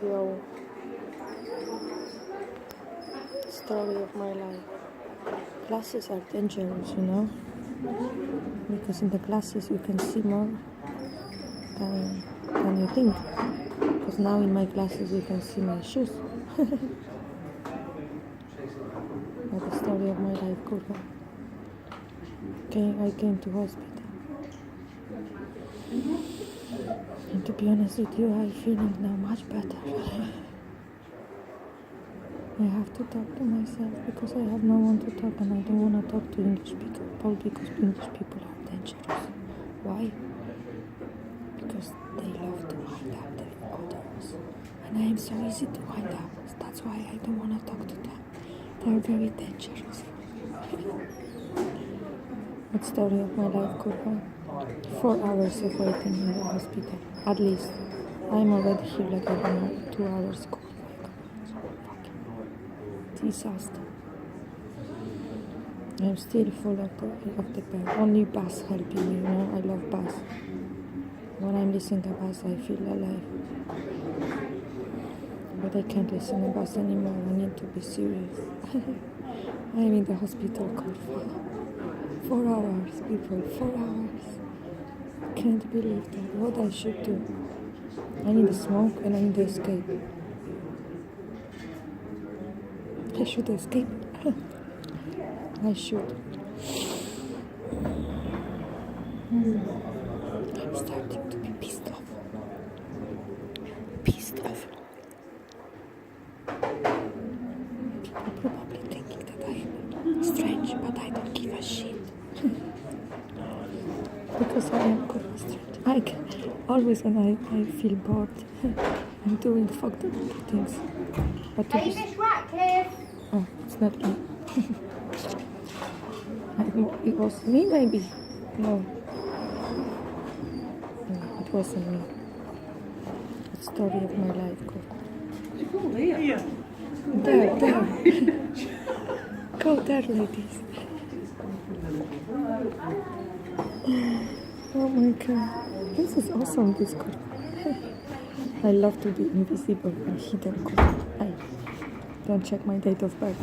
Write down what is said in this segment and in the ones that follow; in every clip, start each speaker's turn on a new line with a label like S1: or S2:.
S1: Yo, story of my life. Glasses are dangerous, because in the glasses you can see more than you think. Because now in my glasses you can see my shoes. But the story of my life, kurwa. I came to hospital. And to be honest with you, I'm feeling now much better. I have to talk to myself because I have no one to talk, and I don't want to talk to English people because English people are dangerous. Why? Because they love to wind up the others. And I am so easy to wind up. That's why I don't want to talk to them. They're very dangerous. What story of my life, kurwa? 4 hours of waiting in the hospital. At least. I'm already here like, I don't know, 2 hours. Disaster. I'm still full of the bed. Only bus helping me, I love bus. When I'm listening to bus, I feel alive. But I can't listen to bus anymore. I need to be serious. I'm in the hospital, kurwa. 4 hours, people, 4 hours. Can't believe that. What I should do? I need to smoke and I need to escape. I should escape. I should. I'm starting to be pissed off. Pissed off. People probably thinking that I am strange, but I don't give a shit. Because I am quite strange. Always when I feel bored, I'm doing fucked up things. But
S2: Hey, Miss Ratcliffe!
S1: oh, it's not me. It was me, maybe. No, it wasn't me. The story of my life. There. Go there, ladies. Oh my god. This is awesome, this court. I love to be invisible and hidden. Don't check my date of birth.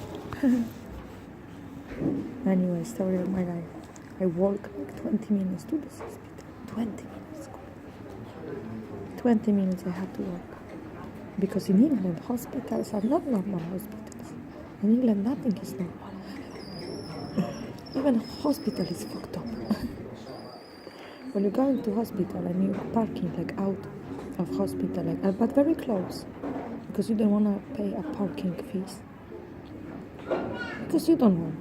S1: Anyway, story of my life. I walk like 20 minutes to this hospital. 20 minutes. 20 minutes I had to walk. Because in England, hospitals are not normal hospitals. In England, nothing is normal. Even hospital is fucked up. When you're going to hospital and you're parking like out of hospital, but very close, because you don't want to pay a parking fees. Because you don't want.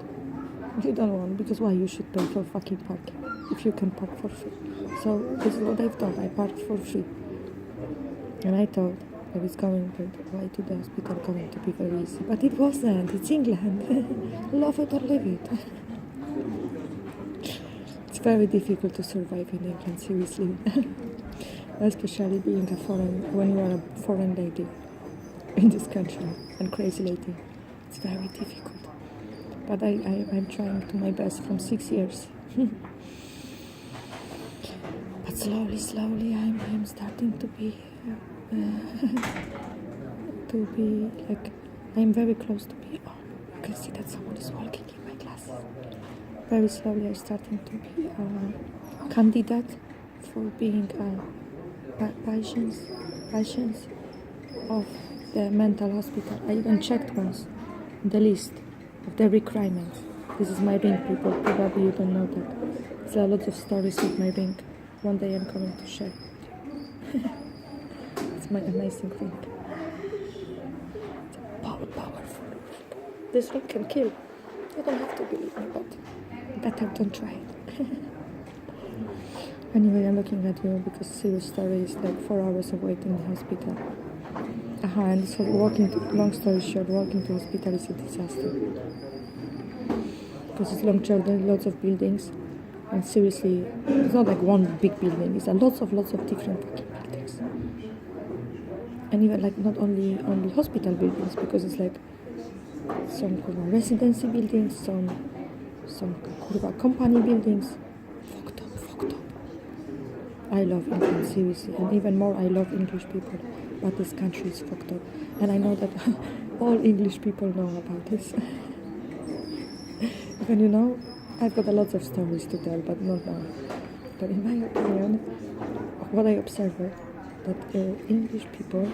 S1: Because why you should pay for fucking parking if you can park for free? So this is what I've done. I parked for free. And I thought I was going to the hospital going to be very easy. But it wasn't. It's England. Love it or leave it. It's very difficult to survive in England, seriously. Especially being when you are a foreign lady in this country and crazy lady. It's very difficult. But I'm trying to my best from 6 years. But slowly I'm starting to be like, I'm very close to be, oh, you can see that someone is walking in my glasses. Very slowly I'm starting to be a candidate for being a patient of the mental hospital. I even checked once the list of the requirements. This is my ring, people. Probably you don't know that. There are lots of stories with my ring. One day I'm coming to share. It's my amazing ring. It's powerful. This ring can kill. You don't have to believe me, but better don't try it. Anyway, I'm looking at you because serious story is like 4 hours of waiting in the hospital. And so long story short, walking to hospital is a disaster. Because it's long journey, lots of buildings. And seriously, it's not like one big building, it's lots of different buildings. And even like not only hospital buildings, because it's like some residency buildings, some company buildings. Fucked up. I love England, seriously. And even more, I love English people. but this country is fucked up. And I know that all English people know about this. And you know, I've got a lot of stories to tell, but not now. But in my opinion, what I observe that English people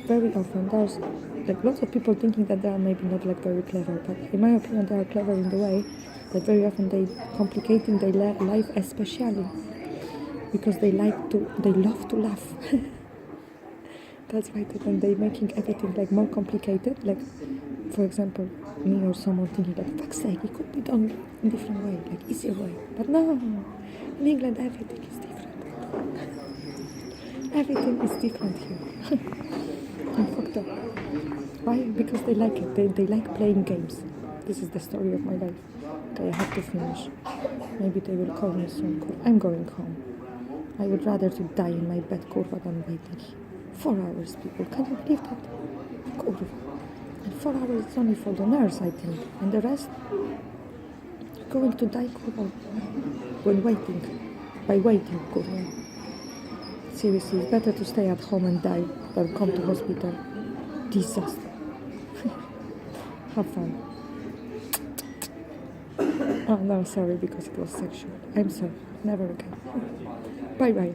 S1: very often, there's like lots of people thinking that they are maybe not like very clever, but in my opinion they are clever in the way that very often they complicating their life, especially because they love to laugh. That's why when they making everything like more complicated, like for example me or someone thinking like fuck's sake, it could be done in a different way, like easier way. But no, in England everything is different. Everything is different here. I'm fucked up. Why? Because they like it. They like playing games. This is the story of my life. Okay, I have to finish. Maybe they will call me soon. I'm going home. I would rather to die in my bed, kurwa, than waiting. 4 hours, people. Can you believe that? Kurwa. And 4 hours is only for the nurse, I think. And the rest? Going to die, kurwa. When waiting. By waiting, kurwa. Seriously, it's better to stay at home and die than come to hospital. Disaster. Have fun. Oh no, sorry, because it was sexual. I'm sorry. Never again. Bye bye.